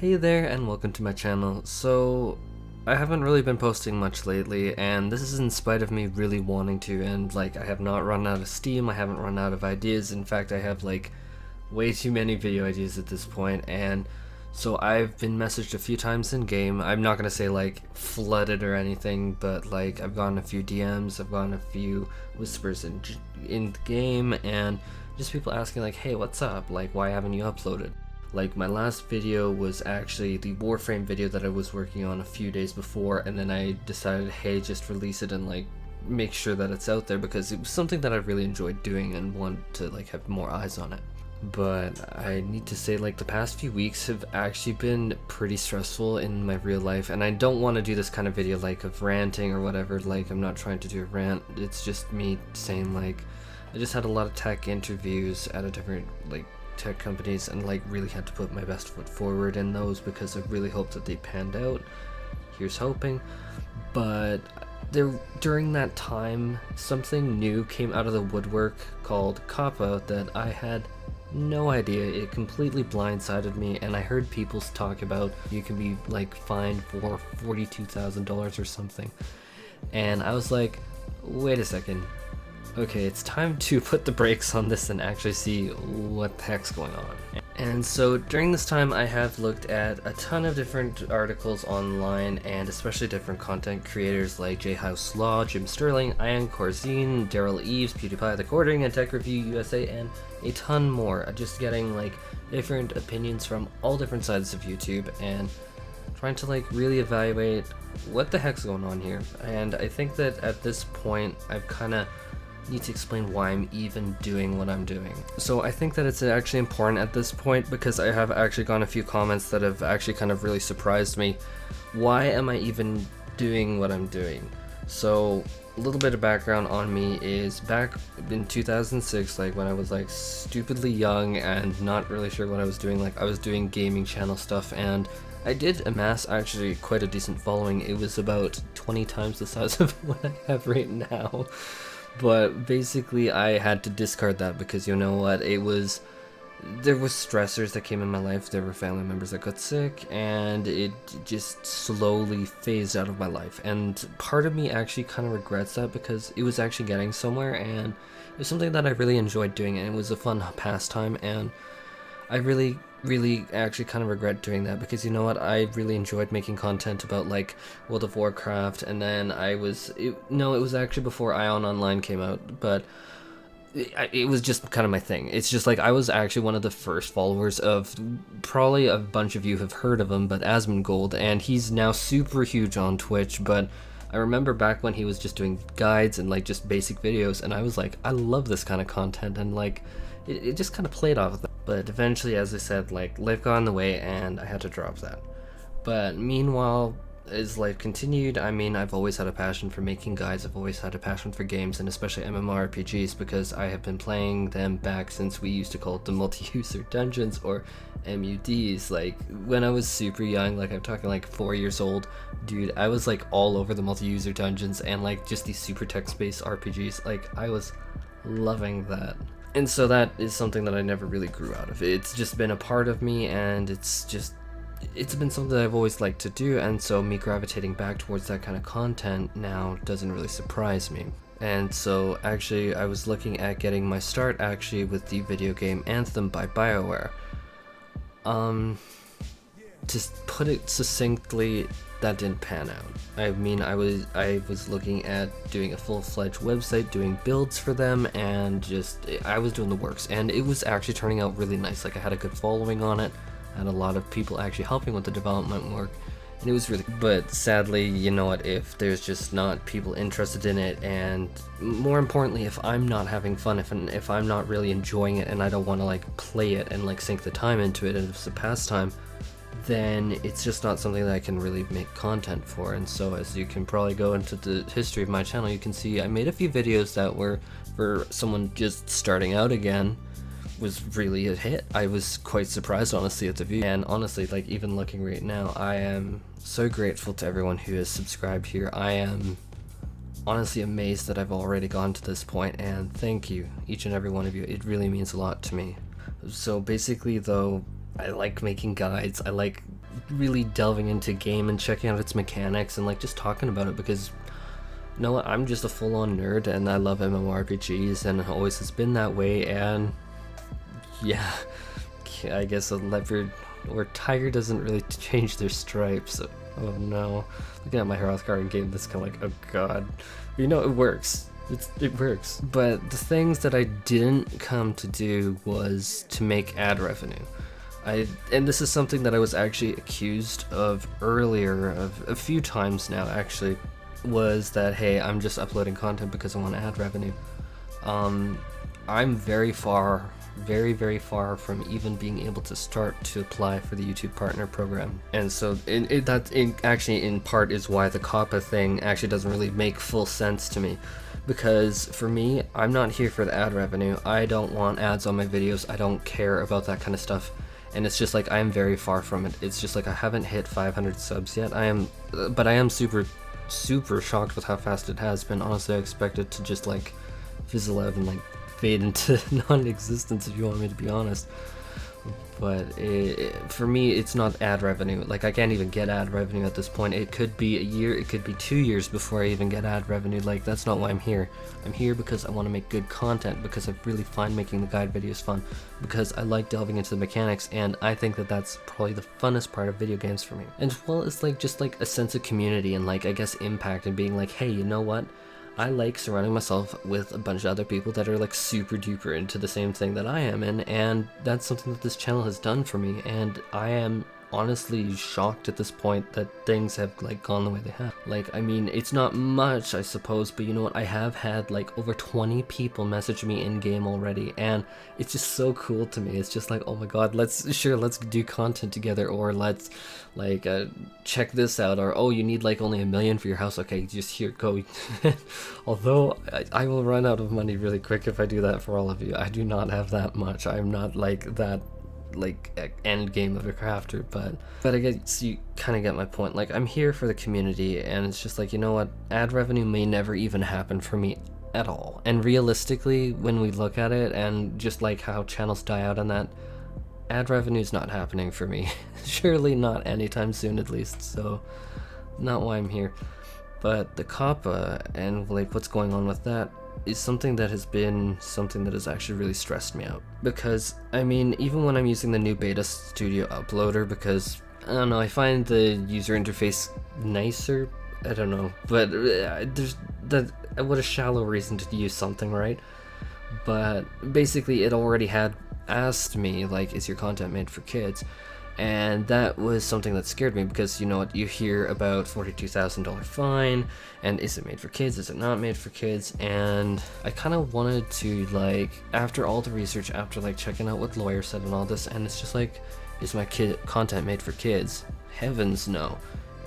Hey there and welcome to my channel. So I haven't really been posting much lately, and this is in spite of me really wanting to, and I have not run out of steam, I haven't run out of ideas. In fact, I have way too many video ideas at this point, and so I've been messaged a few times in game. I'm not gonna say flooded or anything, but I've gotten a few DMs, I've gotten a few whispers in the game, and just people asking hey, what's up, why haven't you uploaded? My last video was actually the Warframe video that I was working on a few days before, and then I decided, hey, just release it and make sure that it's out there because it was something that I really enjoyed doing and want to have more eyes on it. But I need to say the past few weeks have actually been pretty stressful in my real life, and I don't want to do this kind of video of ranting or whatever. I'm not trying to do a rant, it's just me saying I just had a lot of tech interviews at a different tech companies and really had to put my best foot forward in those because I really hoped that they panned out. Here's hoping. But during that time, something new came out of the woodwork called Coppa that I had no idea. It completely blindsided me, and I heard people talk about you can be fined for $42,000 or something, and I was like, wait a second. Okay, it's time to put the brakes on this and actually see what the heck's going on. And so during this time I have looked at a ton of different articles online, and especially different content creators like J House Law, Jim Sterling, Ian Corzine, Daryl Eves, PewDiePie The Cording, and Tech Review USA, and a ton more. Just getting different opinions from all different sides of YouTube and trying to really evaluate what the heck's going on here. And I think that at this point I've need to explain why I'm even doing what I'm doing. So I think that it's actually important at this point because I have actually gotten a few comments that have actually really surprised me. Why am I even doing what I'm doing? So a little bit of background on me is back in 2006, when I was stupidly young and not really sure what I was doing. I was doing gaming channel stuff, and I did amass actually quite a decent following. It was about 20 times the size of what I have right now. But basically I had to discard that because you know what, there was stressors that came in my life. There were family members that got sick, and it just slowly phased out of my life. And part of me actually regrets that because it was actually getting somewhere, and it was something that I really enjoyed doing, and it was a fun pastime, and I really actually regret doing that because you know what, I really enjoyed making content about World of Warcraft, and then it was actually before Ion Online came out, but it was just my thing. It's just I was actually one of the first followers of, probably a bunch of you have heard of him, but Asmongold, and he's now super huge on Twitch. But I remember back when he was just doing guides and just basic videos, and I was I love this kind of content, and it just played off of that. But eventually, as I said, life got in the way and I had to drop that. But meanwhile, as life continued, I mean, I've always had a passion for making guides, I've always had a passion for games, and especially MMORPGs, because I have been playing them back since we used to call it the multi-user dungeons, or MUDs. When I was super young, I'm talking 4 years old, dude, I was all over the multi-user dungeons and just these super text-based RPGs. I was loving that. And so that is something that I never really grew out of. It's just been a part of me, and it's been something that I've always liked to do, and so me gravitating back towards that kind of content now doesn't really surprise me. And so actually I was looking at getting my start actually with the video game Anthem by BioWare. To put it succinctly, that didn't pan out. I mean, I was looking at doing a full-fledged website, doing builds for them, and I was doing the works, and it was actually turning out really nice. I had a good following on it, I had a lot of people actually helping with the development work, and it was really, but sadly, you know what, if there's just not people interested in it, and more importantly, if I'm not having fun, if I'm not really enjoying it, and I don't want to play it and sink the time into it, and it's a pastime, then it's just not something that I can really make content for. And so as you can probably go into the history of my channel, you can see I made a few videos that were for someone just starting out again, was really a hit. I was quite surprised honestly at the view, and honestly even looking right now, I am so grateful to everyone who has subscribed here. I am honestly amazed that I've already gone to this point, and thank you, each and every one of you. It really means a lot to me. So basically though, I like making guides, I like really delving into game and checking out its mechanics and like just talking about it, because you know what, I'm just a full-on nerd and I love MMORPGs and it always has been that way. And yeah, I guess a leopard or tiger doesn't really change their stripes. Oh no, looking at my Hrothgar game, this kind of like, oh god, you know, it works. It works. But the things that I didn't come to do was to make ad revenue. And this is something that I was actually accused of earlier, of a few times now actually, was that, hey, I'm just uploading content because I want ad revenue. I'm very far from even being able to start to apply for the YouTube Partner Program. And so actually in part is why the Coppa thing actually doesn't really make full sense to me. Because for me, I'm not here for the ad revenue. I don't want ads on my videos. I don't care about that kind of stuff. And it's just like, I am very far from it. It's just like, I haven't hit 500 subs yet. But I am super shocked with how fast it has been. Honestly, I expect it to just like fizzle out and like fade into non-existence, if you want me to be honest. But for me, it's not ad revenue. Like, I can't even get ad revenue at this point. It could be a year, it could be 2 years before I even get ad revenue. Like, that's not why I'm here. I'm here because I want to make good content, because I really find making the guide videos fun, because I like delving into the mechanics, and I think that that's probably the funnest part of video games for me. And as well as like just like a sense of community and like, I guess, impact, and being like, hey, you know what? I like surrounding myself with a bunch of other people that are like super duper into the same thing that I am in, and that's something that this channel has done for me, and I am honestly shocked at this point that things have like gone the way they have. Like, I mean, it's not much, I suppose, but you know what, I have had like over 20 people message me in game already, and it's just so cool to me. It's just like, oh my god, let's do content together, or let's like check this out, or oh, you need like only 1 million for your house, okay, just here, go. Although I will run out of money really quick if I do that for all of you. I do not have that much. I'm not like that like end game of a crafter, but I guess you kind of get my point. Like, I'm here for the community, and it's just like, you know what, ad revenue may never even happen for me at all. And realistically, when we look at it and just like how channels die out on that, ad revenue is not happening for me. Surely not anytime soon, at least. So not why I'm here. But the Coppa and like what's going on with that is something that has actually really stressed me out. Because I mean, even when I'm using the new Beta Studio uploader, because I don't know, I find the user interface nicer. I don't know, but there's that, what a shallow reason to use something, right? But basically, it already had asked me like, is your content made for kids? And that was something that scared me, because you know what, you hear about $42,000 fine, and is it made for kids, is it not made for kids? And I kind of wanted to, like, after all the research, after like checking out what lawyers said and all this, and it's just like, is my content made for kids? Heavens no.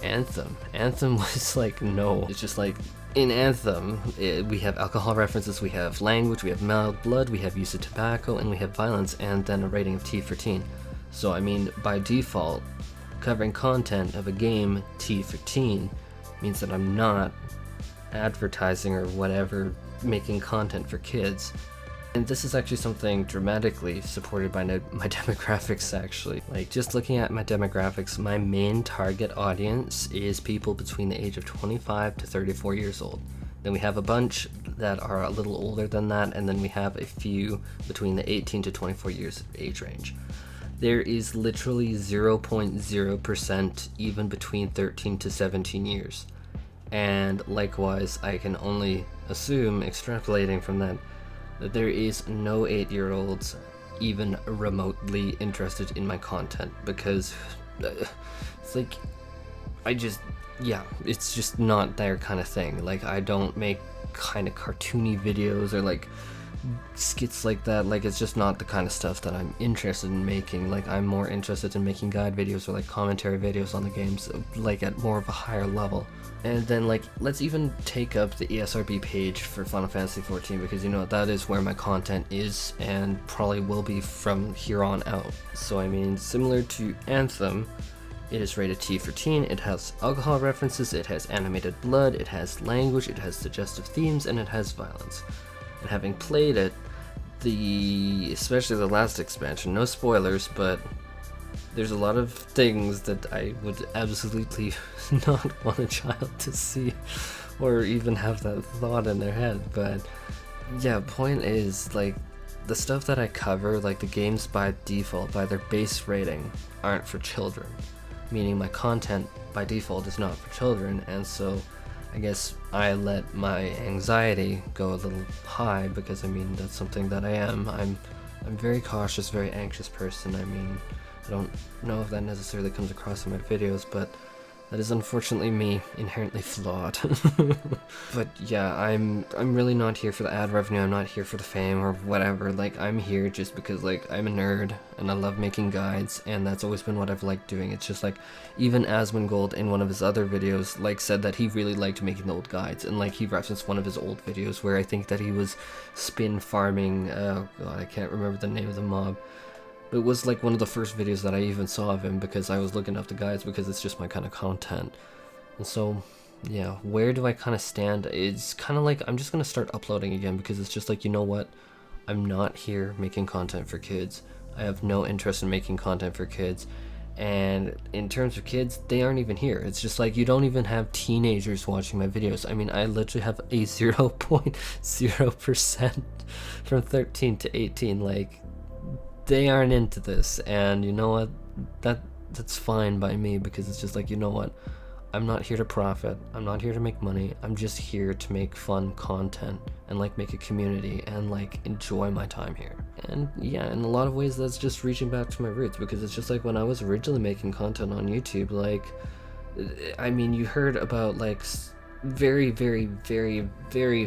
Anthem was like, no. It's just like, in Anthem, we have alcohol references, we have language, we have mild blood, we have use of tobacco, and we have violence, and then a rating of T for teen. So I mean, by default, covering content of a game T for teen means that I'm not advertising or whatever making content for kids. And this is actually something dramatically supported by my demographics, actually. Like, just looking at my demographics, my main target audience is people between the age of 25 to 34 years old. Then we have a bunch that are a little older than that, and then we have a few between the 18 to 24 years age range. There is literally 0.0% even between 13 to 17 years. And likewise, I can only assume, extrapolating from that, that there is no 8-year-olds even remotely interested in my content, because it's like, it's just not their kind of thing. Like, I don't make kind of cartoony videos or like skits like that. Like, it's just not the kind of stuff that I'm interested in making. Like, I'm more interested in making guide videos or like commentary videos on the games, like at more of a higher level. And then like, let's even take up the ESRB page for Final Fantasy XIV, because you know, that is where my content is and probably will be from here on out. So I mean, similar to Anthem, it is rated T for teen, it has alcohol references, it has animated blood, it has language, it has suggestive themes, and it has violence. And having played it, especially the last expansion, no spoilers, but there's a lot of things that I would absolutely not want a child to see or even have that thought in their head. But yeah, point is, like, the stuff that I cover, like the games by default, by their base rating, aren't for children. Meaning my content by default is not for children, and so I guess I let my anxiety go a little high, because I mean, that's something that I am. I'm very cautious, very anxious person. I mean, I don't know if that necessarily comes across in my videos, but that is unfortunately me, inherently flawed. But yeah, I'm really not here for the ad revenue. I'm not here for the fame or whatever. Like, I'm here just because, like, I'm a nerd and I love making guides, and that's always been what I've liked doing. It's just like, even Asmongold in one of his other videos, like, said that he really liked making old guides, and like, he referenced one of his old videos where I think that he was spin farming, oh god, I can't remember the name of the mob. It was like one of the first videos that I even saw of him, because I was looking up the guides because it's just my kind of content. And so, yeah, where do I kind of stand? It's kind of like, I'm just going to start uploading again, because it's just like, you know what? I'm not here making content for kids. I have no interest in making content for kids. And in terms of kids, they aren't even here. It's just like, you don't even have teenagers watching my videos. I mean, I literally have a 0.0% from 13 to 18. Like, they aren't into this, and you know what, that's fine by me, because it's just like, you know what, I'm not here to profit, I'm not here to make money, I'm just here to make fun content and like make a community and like enjoy my time here. And yeah, in a lot of ways that's just reaching back to my roots, because it's just like, when I was originally making content on YouTube, like, I mean, you heard about like very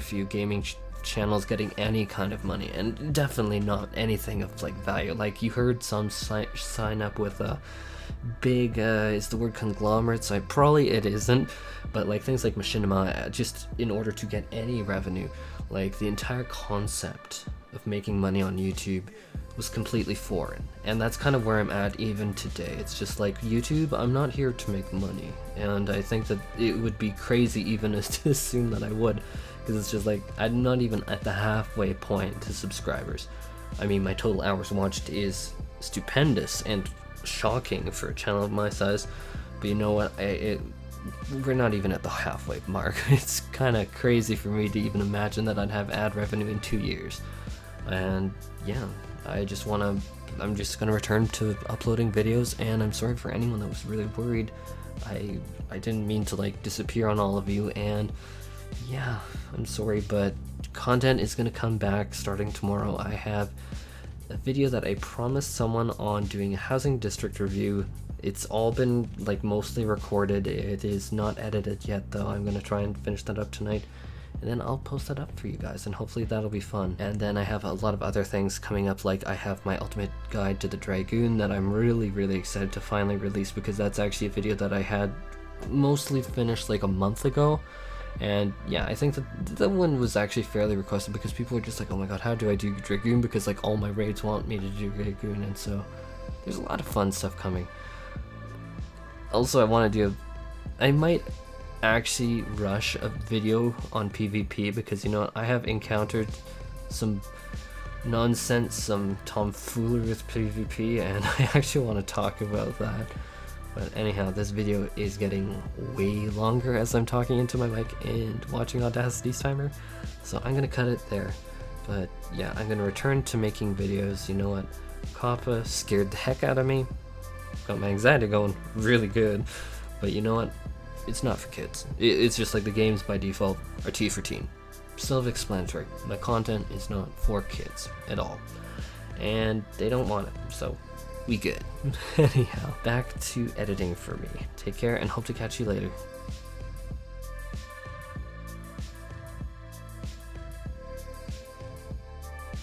few gaming channels getting any kind of money, and definitely not anything of like value. Like, you heard some sign up with a big is the word conglomerates? Probably it isn't, but like things like Machinima, just in order to get any revenue. Like, the entire concept of making money on YouTube was completely foreign, and that's kind of where I'm at even today. It's just like, YouTube, I'm not here to make money, and I think that it would be crazy even as to assume that I would, because it's just like, I'm not even at the halfway point to subscribers. I mean, my total hours watched is stupendous and shocking for a channel of my size, but you know what, we're not even at the halfway mark. It's kind of crazy for me to even imagine that I'd have ad revenue in 2 years. And yeah, I'm just gonna return to uploading videos, and I'm sorry for anyone that was really worried. I didn't mean to like disappear on all of you, and yeah, I'm sorry, but content is gonna come back starting tomorrow. I have a video that I promised someone on doing a housing district review. It's all been like mostly recorded. It is not edited yet though. I'm gonna try and finish that up tonight, and then I'll post that up for you guys, and hopefully that'll be fun. And then I have a lot of other things coming up, like I have my ultimate guide to the Dragoon that I'm really excited to finally release, because that's actually a video that I had mostly finished like a month ago. And yeah, I think that one was actually fairly requested, because people are just like, oh my god, how do I do Dragoon, because like all my raids want me to do Dragoon, and so there's a lot of fun stuff coming. Also, I might actually rush a video on PvP, because you know, I have encountered some nonsense, some tomfoolery with PvP, and I actually want to talk about that. But anyhow, this video is getting way longer as I'm talking into my mic and watching Audacity's timer, so I'm gonna cut it there. But yeah, I'm gonna return to making videos. You know what, Coppa scared the heck out of me, got my anxiety going really good, but you know what, it's not for kids. It's just like, the games by default are T for teen. Self-explanatory. My content is not for kids at all, and they don't want it, so we good. Anyhow, back to editing for me. Take care, and hope to catch you later.